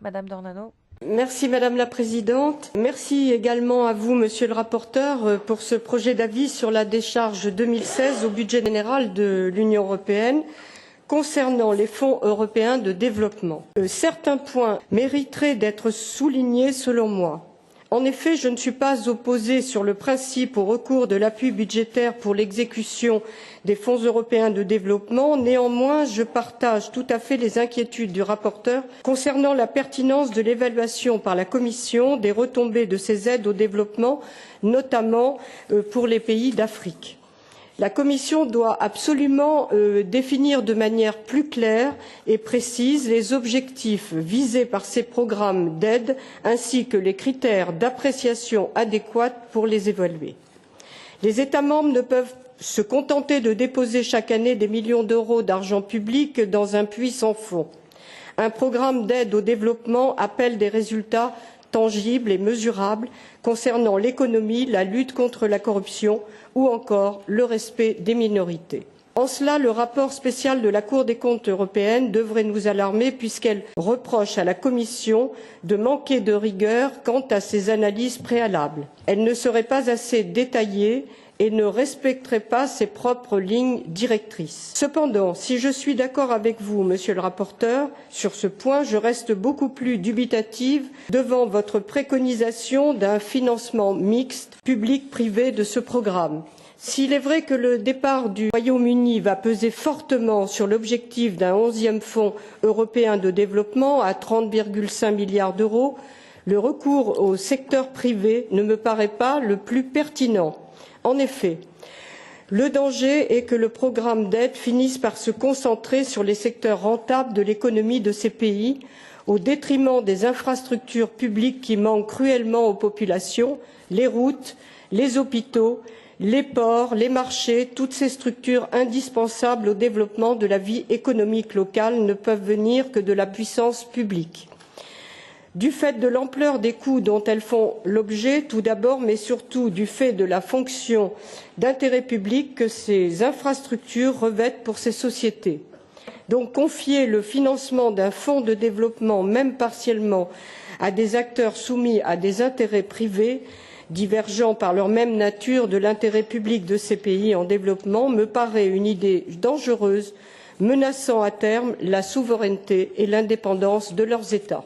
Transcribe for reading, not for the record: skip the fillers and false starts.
Madame Dornano. Merci Madame la Présidente. Merci également à vous, Monsieur le rapporteur, pour ce projet d'avis sur la décharge 2016 au budget général de l'Union européenne concernant les fonds européens de développement. Certains points mériteraient d'être soulignés selon moi. En effet, je ne suis pas opposée sur le principe au recours de l'appui budgétaire pour l'exécution des fonds européens de développement. Néanmoins, je partage tout à fait les inquiétudes du rapporteur concernant la pertinence de l'évaluation par la Commission des retombées de ces aides au développement, notamment pour les pays d'Afrique. La Commission doit absolument définir de manière plus claire et précise les objectifs visés par ces programmes d'aide ainsi que les critères d'appréciation adéquats pour les évaluer. Les États membres ne peuvent se contenter de déposer chaque année des millions d'euros d'argent public dans un puits sans fond. Un programme d'aide au développement appelle des résultats tangibles et mesurables concernant l'économie, la lutte contre la corruption ou encore le respect des minorités. En cela, le rapport spécial de la Cour des comptes européenne devrait nous alarmer puisqu'elle reproche à la Commission de manquer de rigueur quant à ses analyses préalables. Elle ne serait pas assez détaillée et ne respecterait pas ses propres lignes directrices. Cependant, si je suis d'accord avec vous, Monsieur le rapporteur, sur ce point, je reste beaucoup plus dubitative devant votre préconisation d'un financement mixte public-privé de ce programme. S'il est vrai que le départ du Royaume-Uni va peser fortement sur l'objectif d'un 11e fonds européen de développement à 30,5 milliards d'euros, le recours au secteur privé ne me paraît pas le plus pertinent. En effet, le danger est que le programme d'aide finisse par se concentrer sur les secteurs rentables de l'économie de ces pays, au détriment des infrastructures publiques qui manquent cruellement aux populations, les routes, les hôpitaux, les ports, les marchés, toutes ces structures indispensables au développement de la vie économique locale ne peuvent venir que de la puissance publique. Du fait de l'ampleur des coûts dont elles font l'objet, tout d'abord, mais surtout du fait de la fonction d'intérêt public que ces infrastructures revêtent pour ces sociétés. Donc, confier le financement d'un fonds de développement, même partiellement, à des acteurs soumis à des intérêts privés, divergeant par leur même nature de l'intérêt public de ces pays en développement, me paraît une idée dangereuse, menaçant à terme la souveraineté et l'indépendance de leurs États.